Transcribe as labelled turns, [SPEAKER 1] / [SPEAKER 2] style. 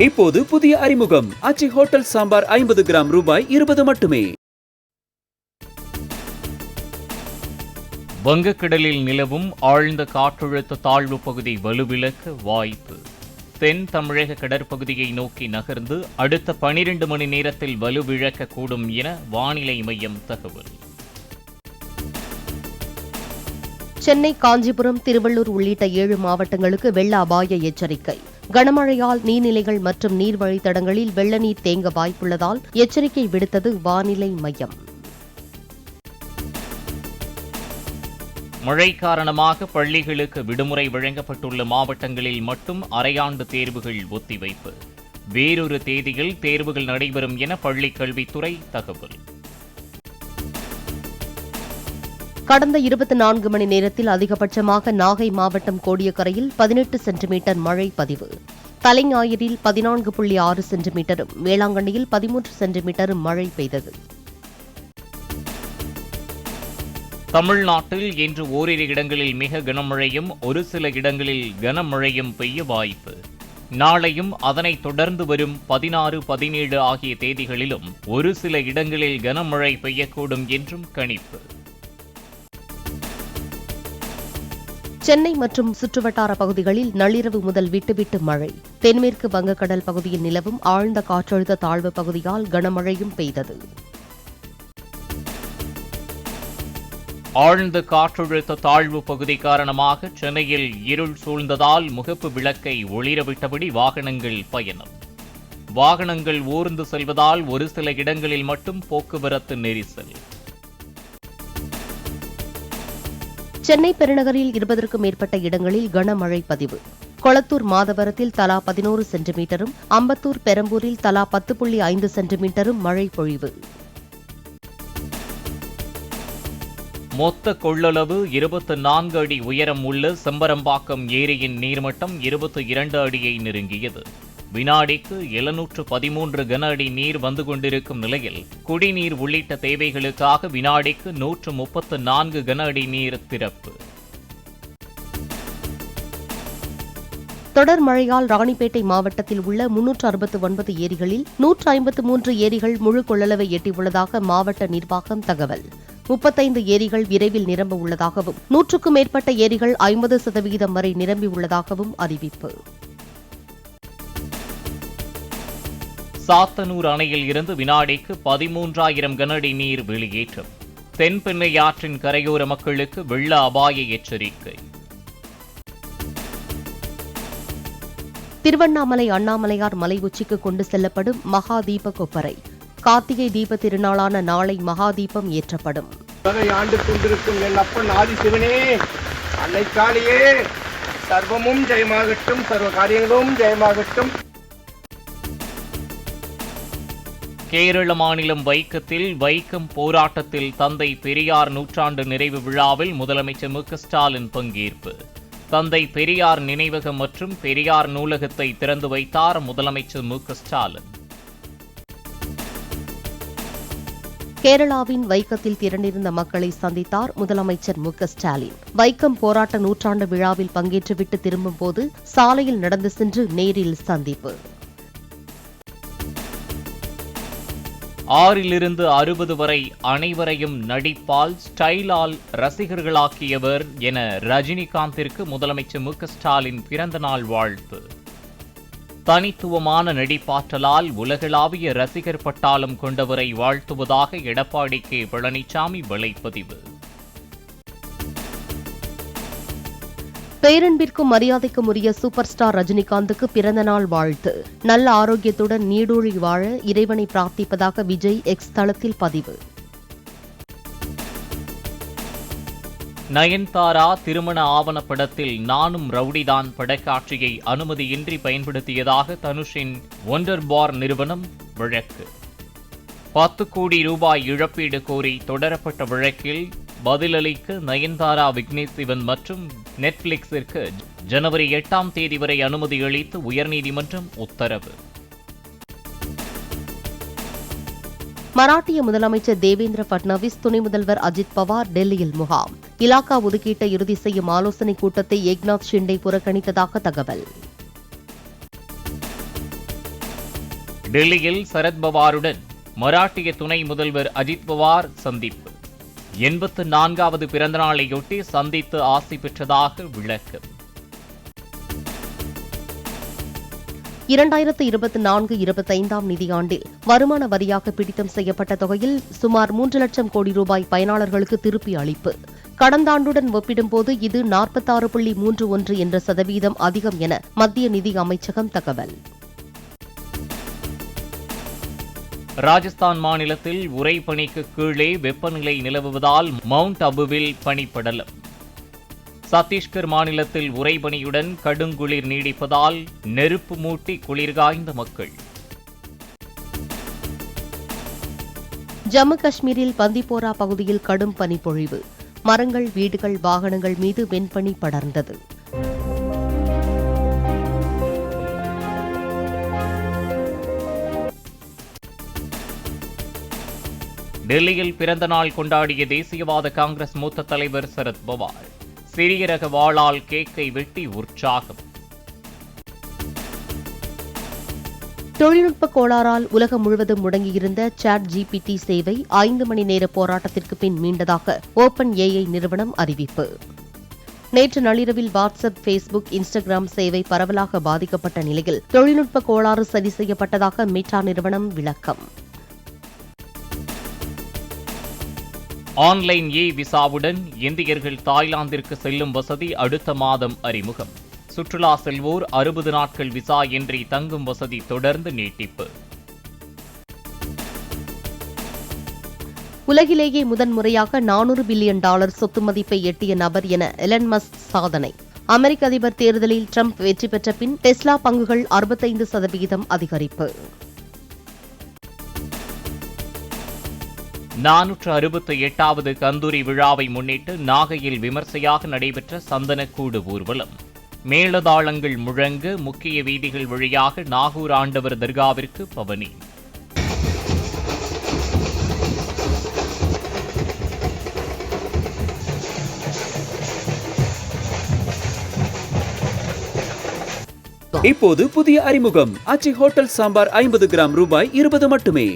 [SPEAKER 1] இப்போது புதிய அறிமுகம் ஆச்சி ஹோட்டல் சாம்பார் 50 கிராம் ரூபாய் 20 மட்டுமே.
[SPEAKER 2] வங்கக்கடலில் நிலவும் ஆழ்ந்த காற்றழுத்த தாழ்வு பகுதி வலுவிழக்க வாய்ப்பு. தென் தமிழக கடற்பகுதியை நோக்கி நகர்ந்து அடுத்த 12 மணி நேரத்தில் வலுவிழக்கக்கூடும் என வானிலை மையம் தகவல்.
[SPEAKER 3] சென்னை, காஞ்சிபுரம், திருவள்ளூர் உள்ளிட்ட 7 மாவட்டங்களுக்கு வெள்ள அபாய எச்சரிக்கை. கனமழையால் நீர்நிலைகள் மற்றும் நீர் வழித்தடங்களில் வெள்ள நீர் தேங்க வாய்ப்புள்ளதால் எச்சரிக்கை விடுத்தது வானிலை மையம்.
[SPEAKER 2] மழை காரணமாக பள்ளிகளுக்கு விடுமுறை வழங்கப்பட்டுள்ள மாவட்டங்களில் மட்டும் அரையாண்டு தேர்வுகள் ஒத்திவைப்பு. வேறொரு தேதியில் தேர்வுகள் நடைபெறும் என பள்ளிக் கல்வித்துறை தகவல்.
[SPEAKER 3] கடந்த 24 மணி நேரத்தில் அதிகபட்சமாக நாகை மாவட்டம் கோடியக்கரையில் 18 சென்டிமீட்டர் மழை பதிவு. தலைஞாயிறில் 14.6 சென்டிமீட்டரும், வேளாங்கண்ணியில் 13 சென்டிமீட்டரும் மழை பெய்தது.
[SPEAKER 2] தமிழ்நாட்டில் இன்று ஓரிரு இடங்களில் மிக கனமழையும் ஒரு சில இடங்களில் கனமழையும் பெய்ய வாய்ப்பு. நாளையும் அதனைத் தொடர்ந்து வரும் 16, 17 ஆகிய தேதிகளிலும் ஒரு சில இடங்களில் கனமழை பெய்யக்கூடும் என்றும் கணிப்பு.
[SPEAKER 3] சென்னை மற்றும் சுற்றுவட்டார பகுதிகளில் நள்ளிரவு முதல் விட்டுவிட்டு மழை. தென்மேற்கு வங்கக்கடல் பகுதியில் நிலவும் ஆழ்ந்த காற்றழுத்த தாழ்வு பகுதியால் கனமழையும் பெய்தது.
[SPEAKER 2] ஆழ்ந்த காற்றழுத்த தாழ்வு பகுதி காரணமாக சென்னையில் இருள் சூழ்ந்ததால் முகப்பு விளக்கை ஒளிரவிட்டபடி வாகனங்கள் பயணம். வாகனங்கள் ஊர்ந்து செல்வதால் ஒரு சில இடங்களில் மட்டும் போக்குவரத்து நெரிசல்.
[SPEAKER 3] சென்னை பெருநகரில் 20க்கும் மேற்பட்ட இடங்களில் கனமழை பதிவு. கொளத்தூர் மாதவரத்தில் தலா 11 சென்டிமீட்டரும், அம்பத்தூர் பெரம்பூரில் தலா 10.5 சென்டிமீட்டரும் மழை பொழிவு.
[SPEAKER 2] மொத்த கொள்ளளவு 24 அடி உயரம் உள்ள செம்பரம்பாக்கம் ஏரியின் நீர்மட்டம் 22 அடியை நெருங்கியது. வினாடிக்கு 713 கன அடி நீர் வந்து கொண்டிருக்கும் நிலையில் குடிநீர் உள்ளிட்ட தேவைகளுக்காக வினாடிக்கு 134 கன அடி நீர் திறப்பு.
[SPEAKER 3] தொடர் மழையால் ராணிப்பேட்டை மாவட்டத்தில் உள்ள 369 ஏரிகளில் 153 ஏரிகள் முழு கொள்ளளவை எட்டியுள்ளதாக மாவட்ட நிர்வாகம் தகவல். 35 ஏரிகள் விரைவில் நிரம்ப உள்ளதாகவும் 100க்கும் மேற்பட்ட ஏரிகள் 50% வரை நிரம்பியுள்ளதாகவும் அறிவிப்பு.
[SPEAKER 2] சாத்தனூர் அணையில் இருந்து வினாடிக்கு 13,000 கன அடி நீர் வெளியேற்றம். தென்பெண்ணை ஆற்றின் கரையோர மக்களுக்கு வெள்ள அபாய எச்சரிக்கை.
[SPEAKER 3] திருவண்ணாமலை அண்ணாமலையார் மலை உச்சிக்கு கொண்டு செல்லப்படும் மகா தீப கொப்பரை. கார்த்திகை தீப திருநாளான நாளை மகா தீபம் ஏற்றப்படும்.
[SPEAKER 4] ஆண்டு கொண்டிருக்கும் என் அப்பன் ஆதிசிவனே, அன்னைக்காளியே, சர்வமும் ஜெயமாகட்டும், சர்வ காரியங்களும் ஜெயமாகட்டும்.
[SPEAKER 2] கேரள மாநிலம் வைக்கத்தில் வைக்கம் போராட்டத்தில் தந்தை பெரியார் நூற்றாண்டு நிறைவு விழாவில் முதலமைச்சர் மு.க.ஸ்டாலின் பங்கேற்பு. தந்தை பெரியார் நினைவகம் மற்றும் பெரியார் நூலகத்தை திறந்து வைத்தார் முதலமைச்சர் மு.க.ஸ்டாலின்.
[SPEAKER 3] கேரளாவின் வைக்கத்தில் திரண்டிருந்த மக்களை சந்தித்தார் முதலமைச்சர் மு.க.ஸ்டாலின். வைக்கம் போராட்ட நூற்றாண்டு விழாவில் பங்கேற்றுவிட்டு திரும்பும்போது சாலையில் நடந்து சென்று நேரில் சந்திப்பு.
[SPEAKER 2] 6 to 60 வரை அனைவரையும் நடிப்பால் ஸ்டைலால் ரசிகர்களாக்கியவர் என ரஜினிகாந்திற்கு முதலமைச்சர் மு.க.ஸ்டாலின் பிறந்தநாள் வாழ்த்து. தனித்துவமான நடிப்பாற்றலால் உலகளாவிய ரசிகர் பட்டாளம் கொண்டவரை வாழ்த்துவதாக எடப்பாடி கே. பழனிசாமி வலைப்பதிவு.
[SPEAKER 3] பேரன்பிற்கும் மரியாதைக்கும் உரிய சூப்பர் ஸ்டார் ரஜினிகாந்துக்கு பிறந்தநாள் வாழ்த்து. நல்ல ஆரோக்கியத்துடன் நீடூழி வாழ இறைவனை பிரார்த்திப்பதாக விஜய் எக்ஸ் தளத்தில் பதிவு.
[SPEAKER 2] நயன்தாரா திருமண ஆவணப்படத்தில் நானும் ரவுடிதான் படக்காட்சியை அனுமதியின்றி பயன்படுத்தியதாக தனுஷின் ஒண்டர் பார் நிறுவனம் வழக்கு. 10 கோடி ரூபாய் இழப்பீடு கோரி தொடரப்பட்ட வழக்கில் பதிலளிக்க நயன்தாரா, விக்னேஷ் சிவன் மற்றும் நெட்ஃபிளிக்ஸிற்கு ஜனவரி 8ஆம் தேதி வரை அனுமதி அளித்து உயர்நீதிமன்றம் உத்தரவு.
[SPEAKER 3] மராட்டிய முதலமைச்சர் தேவேந்திர பட்னாவிஸ், துணை முதல்வர் அஜித் பவார் டெல்லியில் முகாம். இலாக்கா ஒதுக்கீட்டை இறுதி செய்யும் ஆலோசனைக் கூட்டத்தை ஏக்நாத் ஷிண்டே புறக்கணித்ததாக தகவல்.
[SPEAKER 2] டெல்லியில் சரத்பவாருடன் மராட்டிய துணை முதல்வர் அஜித் பவார் சந்திப்பு. 84வது பிறந்தநாளையொட்டி சந்தித்து ஆசி பெற்றதாக விளக்கம்.
[SPEAKER 3] 2024-25 நிதியாண்டில் வருமான வரியாக பிடித்தம் செய்யப்பட்ட தொகையில் சுமார் 3 லட்சம் கோடி ரூபாய் பயனாளர்களுக்கு திருப்பி அளிப்பு. கடந்த ஆண்டுடன் ஒப்பிடும்போது இது 46.31 என்ற சதவீதம் அதிகம் என மத்திய நிதி அமைச்சகம் தகவல்.
[SPEAKER 2] ராஜஸ்தான் மாநிலத்தில் உறைபனிக்கு கீழே வெப்பநிலை நிலவுவதால் மவுண்ட் அபுவில் பனிப்படலம். சத்தீஸ்கர் மாநிலத்தில் உறைபனியுடன் கடுங்குளிர் நீடிப்பதால் நெருப்பு மூட்டி குளிர்காய்ந்த மக்கள்.
[SPEAKER 3] ஜம்மு காஷ்மீரில் பந்திப்போரா பகுதியில் கடும் பனிப்பொழிவு. மரங்கள், வீடுகள், வாகனங்கள் மீது வெண்பனி படர்ந்தது.
[SPEAKER 2] டெல்லியில் பிறந்த நாள் கொண்டாடிய தேசியவாத காங்கிரஸ் மூத்த தலைவர் சரத்பவார் சிறிய ரக வாளால் கேக்கை வெட்டி உற்சாகம்.
[SPEAKER 3] தொழில்நுட்ப கோளாறால் உலகம் முழுவதும் முடங்கியிருந்த சாட் ஜிபிடி சேவை 5 மணி நேர போராட்டத்திற்கு பின் மீண்டதாக ஓபன் ஏஐ நிறுவனம் அறிவிப்பு. நேற்று நள்ளிரவில் வாட்ஸ்அப், ஃபேஸ்புக், இன்ஸ்டாகிராம் சேவை பரவலாக பாதிக்கப்பட்ட நிலையில் தொழில்நுட்ப கோளாறு சரி செய்யப்பட்டதாக மெட்டா நிறுவனம் விளக்கம்.
[SPEAKER 2] ஆன்லைன் விசாவுடன் இந்தியர்கள் தாய்லாந்திற்கு செல்லும் வசதி அடுத்த மாதம் அறிமுகம். சுற்றுலா செல்வோர் 60 நாட்கள் விசா இன்றி தங்கும் வசதி தொடர்ந்து நீட்டிப்பு.
[SPEAKER 3] உலகிலேயே முதன்முறையாக $400 பில்லியன் சொத்து மதிப்பை எட்டிய நபர் என எலன் மஸ்க் சாதனை. அமெரிக்க அதிபர் தேர்தலில் ட்ரம்ப் வெற்றி பெற்ற பின் டெஸ்லா பங்குகள் 65% அதிகரிப்பு.
[SPEAKER 2] 468வது கந்தூரி விழாவை முன்னிட்டு நாகையில் விமர்சையாக நடைபெற்ற சந்தனக்கூடு ஊர்வலம். மேளதாளங்கள் முழங்க முக்கிய வீதிகள் வழியாக நாகூர் ஆண்டவர் தர்காவிற்கு பவனி.
[SPEAKER 1] இப்போது புதிய அறிமுகம் ஆச்சி ஹோட்டல் சாம்பார் 50 கிராம் ரூபாய் 20 மட்டுமே.